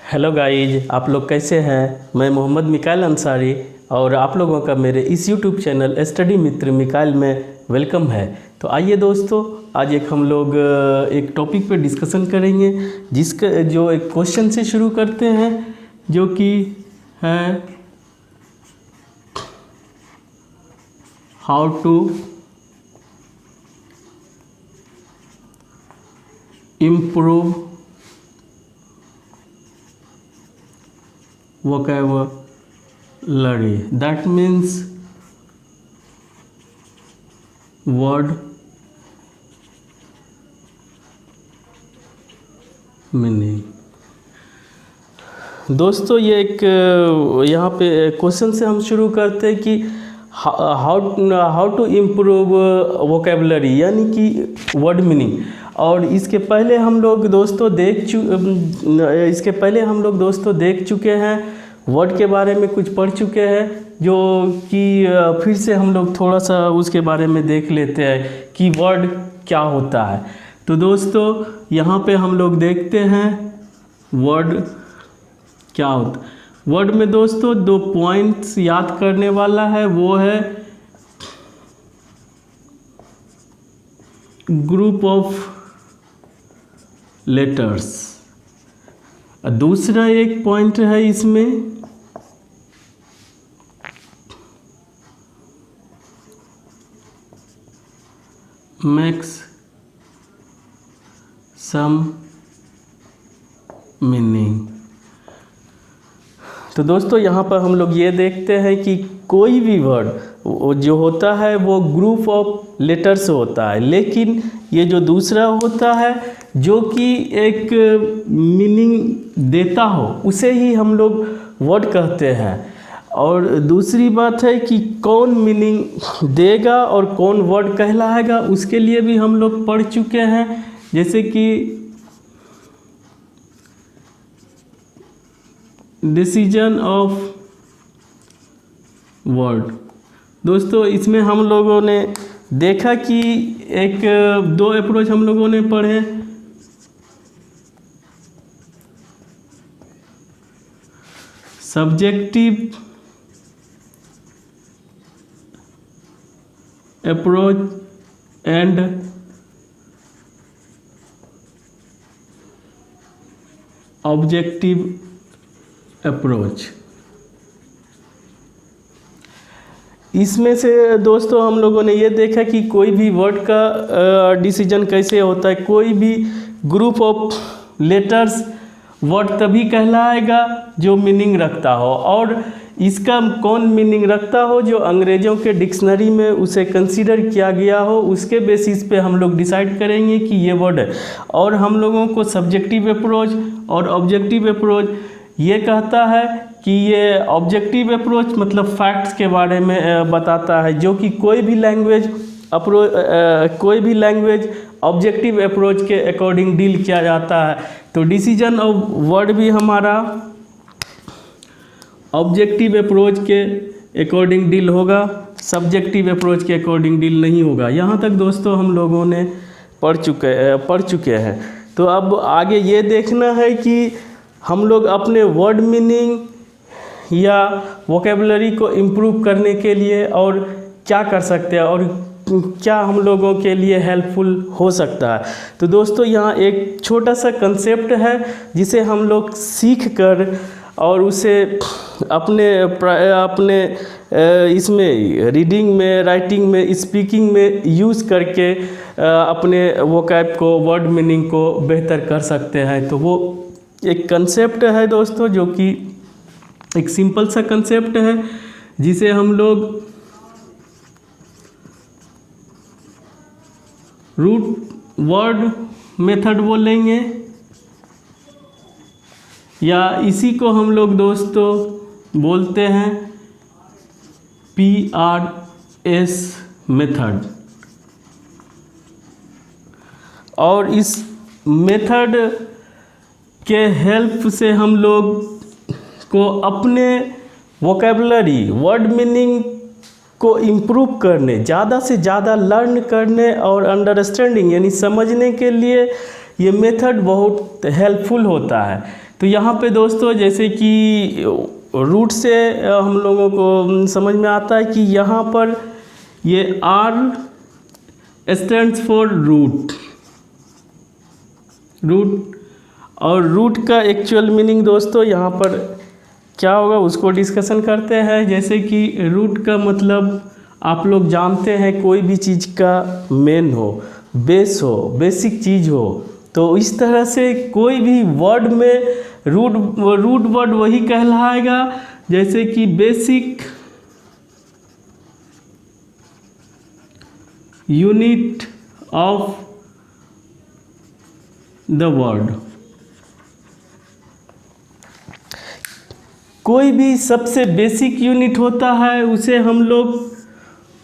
Hello guys, आप लोग कैसे हैं। मैं मोहम्मद मिकाइल अंसारी और आप लोगों का मेरे इस यूट्यूब चैनल स्टडी मित्र मिकाइल में वेलकम है। तो आइए दोस्तों, आज हम लोग एक टॉपिक पे डिस्कशन करेंगे जिसका जो एक क्वेश्चन से शुरू करते हैं, जो कि है how to improve vocabulary, that means word meaning। दोस्तों ये एक यहाँ पे क्वेश्चन से हम शुरू करते हैं कि हाउ टू इम्प्रूव वोकेबलरी, यानी कि वर्ड मीनिंग। और इसके पहले हम लोग दोस्तों देख चुके हैं, वर्ड के बारे में कुछ पढ़ चुके हैं, जो कि फिर से हम लोग थोड़ा सा उसके बारे में देख लेते हैं कि वर्ड क्या होता है। तो दोस्तों यहाँ पे हम लोग देखते हैं वर्ड क्या होता है। वर्ड में दोस्तों 2 पॉइंट्स याद करने वाला है, वो है ग्रुप ऑफ लेटर्स। दूसरा एक पॉइंट है इसमें मेक्स सम मीनिंग। तो दोस्तों यहाँ पर हम लोग ये देखते हैं कि कोई भी वर्ड जो होता है वो ग्रुप ऑफ लेटर्स होता है, लेकिन ये जो दूसरा होता है जो कि एक मीनिंग देता हो, उसे ही हम लोग वर्ड कहते हैं। और दूसरी बात है कि कौन मीनिंग देगा और कौन वर्ड कहलाएगा, उसके लिए भी हम लोग पढ़ चुके हैं, जैसे कि डिसीजन ऑफ वर्ड। दोस्तों इसमें हम लोगों ने देखा कि 2 अप्रोच हम लोगों ने पढ़े। Subjective approach and objective approach. इसमें से दोस्तों हम लोगों ने ये देखा कि कोई भी वर्ड का डिसीजन कैसे होता है। कोई भी ग्रुप ऑफ लेटर्स वर्ड तभी कहलाएगा जो मीनिंग रखता हो, और इसका कौन मीनिंग रखता हो, जो अंग्रेज़ों के डिक्शनरी में उसे कंसीडर किया गया हो, उसके बेसिस पे हम लोग डिसाइड करेंगे कि ये वर्ड है। और हम लोगों को सब्जेक्टिव अप्रोच और ऑब्जेक्टिव अप्रोच ये कहता है कि ये ऑब्जेक्टिव अप्रोच मतलब फैक्ट्स के बारे में बताता है, जो कि कोई भी लैंग्वेज ऑब्जेक्टिव अप्रोच के अकॉर्डिंग डील किया जाता है। तो डिसीजन ऑफ वर्ड भी हमारा ऑब्जेक्टिव अप्रोच के अकॉर्डिंग डील होगा, सब्जेक्टिव अप्रोच के अकॉर्डिंग डील नहीं होगा। यहाँ तक दोस्तों हम लोगों ने पढ़ चुके हैं। तो अब आगे ये देखना है कि हम लोग अपने वर्ड मीनिंग या वोकेबलरी को इम्प्रूव करने के लिए और क्या कर सकते हैं और क्या हम लोगों के लिए हेल्पफुल हो सकता है। तो दोस्तों यहाँ एक छोटा सा कंसेप्ट है जिसे हम लोग सीख कर और उसे अपने इसमें रीडिंग में, राइटिंग में, स्पीकिंग में यूज़ करके अपने वोकैब को, वर्ड मीनिंग को बेहतर कर सकते हैं। तो वो एक कंसेप्ट है दोस्तों, जो कि एक सिंपल सा कंसेप्ट है, जिसे हम लोग रूट वर्ड मेथड बोलेंगे, या इसी को हम लोग दोस्तों बोलते हैं PRS मेथड। और इस मेथड के हेल्प से हम लोग को अपने वोकेबलरी, वर्ड मीनिंग को इम्प्रूव करने, ज़्यादा से ज़्यादा लर्न करने और अंडरस्टैंडिंग यानी समझने के लिए ये मेथड बहुत हेल्पफुल होता है। तो यहाँ पे दोस्तों जैसे कि रूट से हम लोगों को समझ में आता है कि यहाँ पर ये R स्टैंड्स फॉर रूट। और रूट का एक्चुअल मीनिंग दोस्तों यहाँ पर क्या होगा उसको डिस्कशन करते हैं। जैसे कि रूट का मतलब आप लोग जानते हैं, कोई भी चीज़ का मेन हो, बेस हो, बेसिक चीज़ हो। तो इस तरह से कोई भी वर्ड में रूट वर्ड वही कहलाएगा जैसे कि basic unit of the word. कोई भी सबसे बेसिक यूनिट होता है उसे हम लोग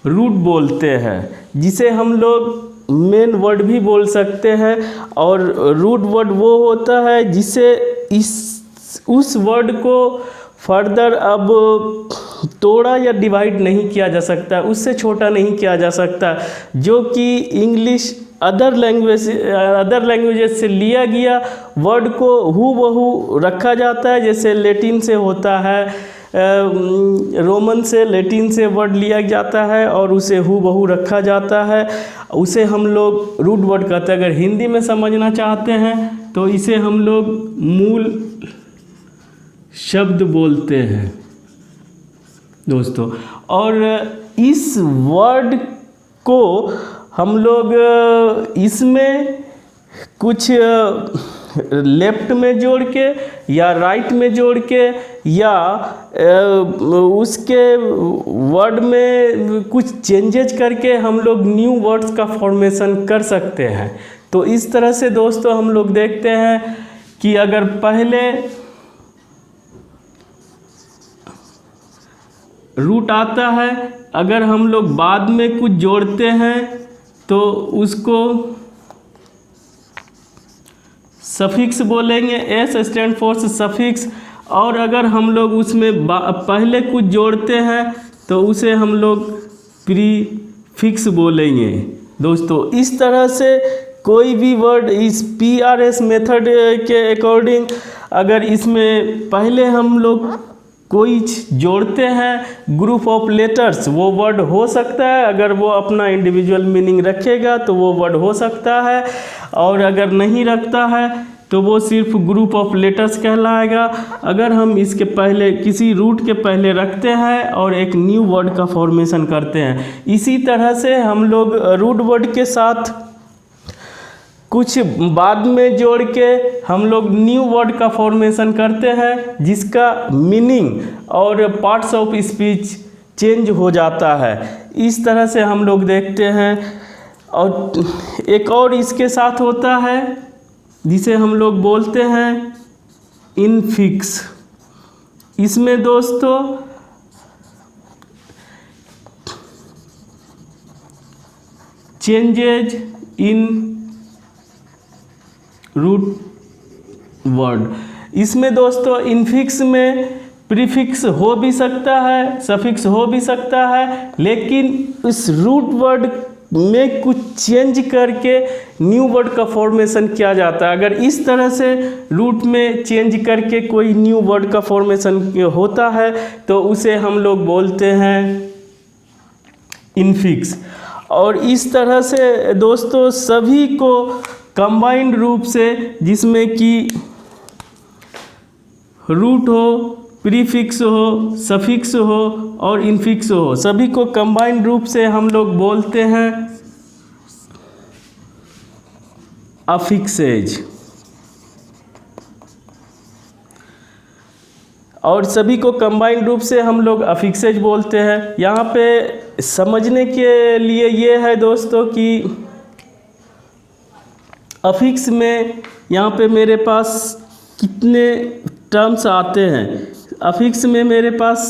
रूट बोलते हैं, जिसे हम लोग मेन वर्ड भी बोल सकते हैं। और रूट वर्ड वो होता है जिसे उस वर्ड को फर्दर अब तोड़ा या डिवाइड नहीं किया जा सकता, उससे छोटा नहीं किया जा सकता, जो कि इंग्लिश अदर लैंग्वेजेस से लिया गया वर्ड को हूबहू रखा जाता है। जैसे लैटिन से होता है, रोमन से लैटिन से वर्ड लिया जाता है और उसे हूबहू रखा जाता है, उसे हम लोग रूट वर्ड कहते हैं। अगर हिंदी में समझना चाहते हैं तो इसे हम लोग मूल शब्द बोलते हैं दोस्तों। और इस वर्ड को हम लोग इसमें कुछ लेफ्ट में जोड़ के या राइट में जोड़ के या उसके वर्ड में कुछ चेंजेज करके हम लोग न्यू वर्ड्स का फॉर्मेशन कर सकते हैं। तो इस तरह से दोस्तों हम लोग देखते हैं कि अगर पहले रूट आता है, अगर हम लोग बाद में कुछ जोड़ते हैं तो उसको सफिक्स बोलेंगे। S stand for suffix. और अगर हम लोग उसमें पहले कुछ जोड़ते हैं तो उसे हम लोग प्रीफिक्स बोलेंगे दोस्तों। इस तरह से कोई भी वर्ड इस PRS मेथड के अकॉर्डिंग अगर इसमें पहले हम लोग कोई जोड़ते हैं ग्रुप ऑफ लेटर्स, वो वर्ड हो सकता है। अगर वो अपना इंडिविजुअल मीनिंग रखेगा तो वो वर्ड हो सकता है, और अगर नहीं रखता है तो वो सिर्फ ग्रुप ऑफ लेटर्स कहलाएगा। अगर हम इसके पहले किसी रूट के पहले रखते हैं और एक न्यू वर्ड का फॉर्मेशन करते हैं, इसी तरह से हम लोग रूट वर्ड के साथ कुछ बाद में जोड़ के हम लोग न्यू वर्ड का फॉर्मेशन करते हैं, जिसका मीनिंग और पार्ट्स ऑफ स्पीच चेंज हो जाता है। इस तरह से हम लोग देखते हैं। और एक और इसके साथ होता है जिसे हम लोग बोलते हैं इनफिक्स। इसमें दोस्तों चेंजेज इन रूट वर्ड। इसमें दोस्तों इनफिक्स में प्रीफिक्स हो भी सकता है, सफिक्स हो भी सकता है, लेकिन इस रूट वर्ड में कुछ चेंज करके न्यू वर्ड का फॉर्मेशन किया जाता है। अगर इस तरह से रूट में चेंज करके कोई न्यू वर्ड का फॉर्मेशन होता है तो उसे हम लोग बोलते हैं इनफिक्स। और इस तरह से दोस्तों सभी को कंबाइंड रूप से, जिसमें कि रूट हो, प्रीफिक्स हो, सफिक्स हो और इनफिक्स हो, सभी को कंबाइंड रूप से हम लोग बोलते हैं अफिक्सेज। और सभी को कंबाइंड रूप से हम लोग अफिक्सेज बोलते हैं। यहाँ पे समझने के लिए ये है दोस्तों कि अफिक्स में यहाँ पे मेरे पास कितने टर्म्स आते हैं। अफिक्स में मेरे पास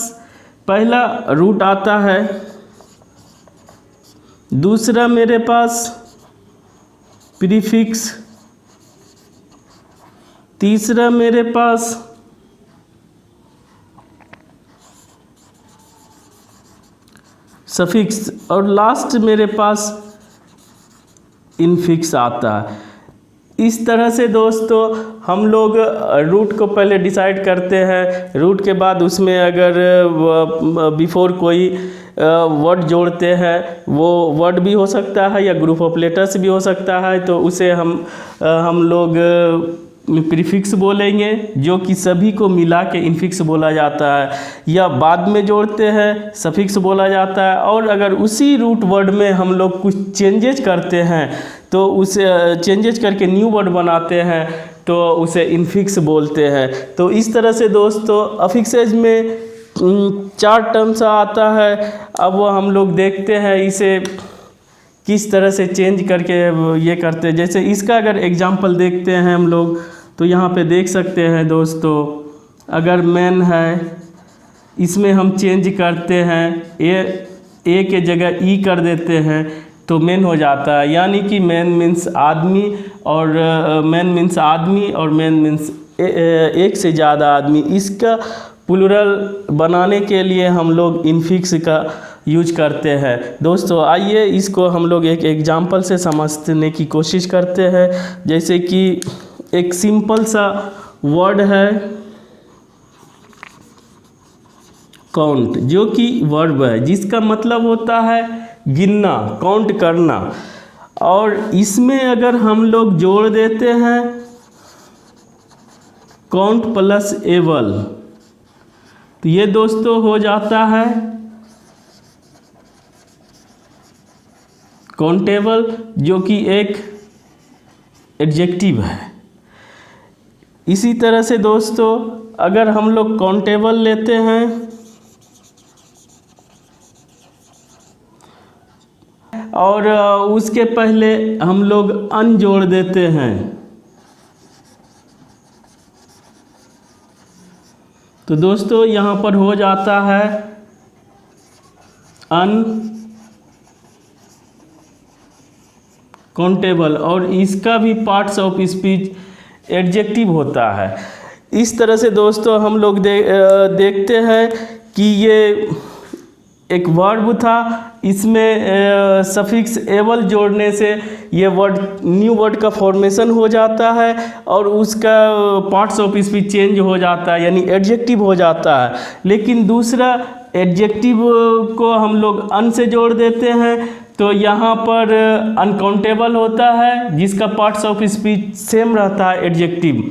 पहला रूट आता है, दूसरा मेरे पास प्रीफिक्स, तीसरा मेरे पास सफिक्स और लास्ट मेरे पास इनफिक्स आता है। इस तरह से दोस्तों हम लोग रूट को पहले डिसाइड करते हैं। रूट के बाद उसमें अगर बिफोर कोई वर्ड जोड़ते हैं, वो वर्ड भी हो सकता है या ग्रुप ऑफ लेटर्स भी हो सकता है, तो उसे हम लोग प्रीफिक्स बोलेंगे, जो कि सभी को मिला के इनफिक्स बोला जाता है। या बाद में जोड़ते हैं, सफिक्स बोला जाता है। और अगर उसी रूट वर्ड में हम लोग कुछ चेंजेज करते हैं तो उसे चेंजेज करके न्यू वर्ड बनाते हैं, तो उसे इनफिक्स बोलते हैं। तो इस तरह से दोस्तों अफिक्सेज में 4 टर्म्स आता है। अब वो हम लोग देखते हैं इसे किस तरह से चेंज करके ये करते हैं। जैसे इसका अगर एग्जांपल देखते हैं हम लोग, तो यहाँ पे देख सकते हैं दोस्तों, अगर मैन है, इसमें हम चेंज करते हैं, ए के जगह ई कर देते हैं तो मैन हो जाता है। यानी कि मैन मीन्स आदमी, और मैन मीन्स आदमी, और मैन मीन्स एक से ज़्यादा आदमी। इसका प्लूरल बनाने के लिए हम लोग इनफिक्स का यूज करते हैं। दोस्तों आइए इसको हम लोग एक एग्जांपल से समझने की कोशिश करते हैं। जैसे कि एक सिंपल सा वर्ड है काउंट, जो कि वर्ब है, जिसका मतलब होता है गिनना, काउंट करना। और इसमें अगर हम लोग जोड़ देते हैं काउंट प्लस एबल, तो ये दोस्तों हो जाता है काउंटेबल, जो कि एक एडजेक्टिव है। इसी तरह से दोस्तों अगर हम लोग काउंटेबल लेते हैं और उसके पहले हम लोग अन जोड़ देते हैं, तो दोस्तों यहाँ पर हो जाता है अन काउंटेबल, और इसका भी पार्ट्स ऑफ स्पीच एडजेक्टिव होता है। इस तरह से दोस्तों हम लोग देखते हैं कि ये एक वर्ब था, इसमें सफिक्स एबल जोड़ने से ये वर्ड न्यू वर्ड का फॉर्मेशन हो जाता है और उसका पार्ट्स ऑफ स्पीच चेंज हो जाता है, यानी एडजेक्टिव हो जाता है। लेकिन दूसरा एडजेक्टिव को हम लोग अन से जोड़ देते हैं, तो यहाँ पर अनकाउंटेबल होता है, जिसका पार्ट्स ऑफ स्पीच सेम रहता है, एडजेक्टिव।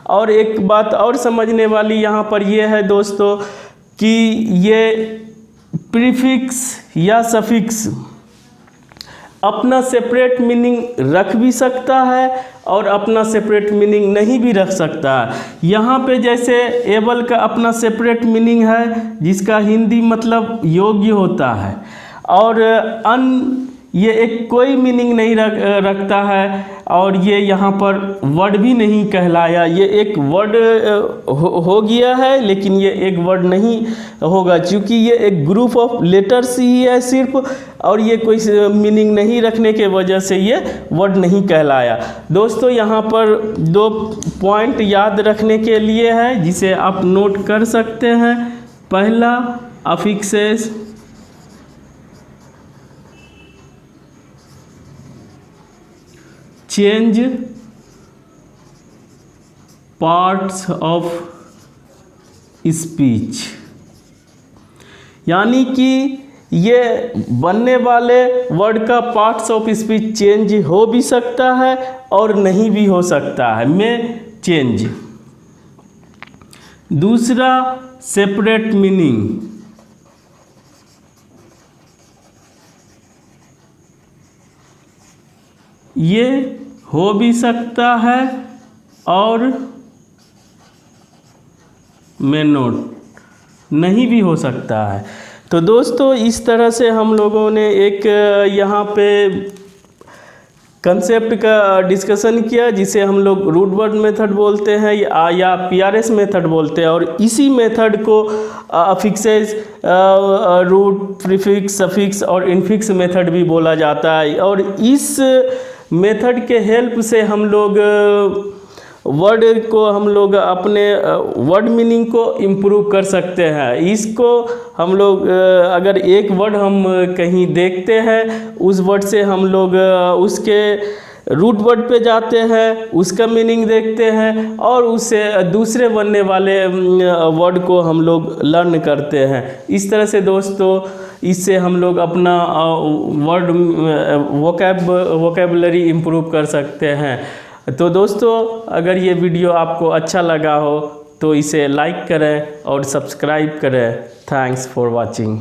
और एक बात और समझने वाली यहाँ पर ये है दोस्तों कि ये प्रीफिक्स या सफिक्स अपना सेपरेट मीनिंग रख भी सकता है और अपना सेपरेट मीनिंग नहीं भी रख सकता है। यहाँ पे जैसे एबल का अपना सेपरेट मीनिंग है, जिसका हिंदी मतलब योग्य होता है, और अन ये एक कोई मीनिंग नहीं रखता है, और ये यहाँ पर वर्ड भी नहीं कहलाया। ये एक वर्ड हो गया है, लेकिन ये एक वर्ड नहीं होगा, क्योंकि ये एक ग्रुप ऑफ लेटर्स ही है सिर्फ, और ये कोई मीनिंग नहीं रखने के वजह से ये वर्ड नहीं कहलाया। दोस्तों यहाँ पर 2 पॉइंट याद रखने के लिए है, जिसे आप नोट कर सकते हैं। पहला, affixes change parts of speech, यानी कि ये बनने वाले वर्ड का पार्ट्स ऑफ स्पीच चेंज हो भी सकता है और नहीं भी हो सकता है, में चेंज। दूसरा, सेपरेट मीनिंग, ये हो भी सकता है और में नोट नहीं भी हो सकता है। तो दोस्तों इस तरह से हम लोगों ने एक यहाँ पे कंसेप्ट का डिस्कशन किया, जिसे हम लोग रूट वर्ड मेथड बोलते हैं या PRS मेथड बोलते हैं। और इसी मेथड को अफिक्सेस, रूट, प्रीफिक्स, सफिक्स और इनफिक्स मेथड भी बोला जाता है। और इस मेथड के हेल्प से हम लोग वर्ड को, हम लोग अपने वर्ड मीनिंग को इम्प्रूव कर सकते हैं। इसको हम लोग अगर एक वर्ड हम कहीं देखते हैं, उस वर्ड से हम लोग उसके रूट वर्ड पे जाते हैं, उसका मीनिंग देखते हैं और उससे दूसरे बनने वाले वर्ड को हम लोग लर्न करते हैं। इस तरह से दोस्तों इससे हम लोग अपना वर्ड वोकैबुलरी इम्प्रूव कर सकते हैं। तो दोस्तों अगर ये वीडियो आपको अच्छा लगा हो तो इसे लाइक करें और सब्सक्राइब करें। Thanks for watching.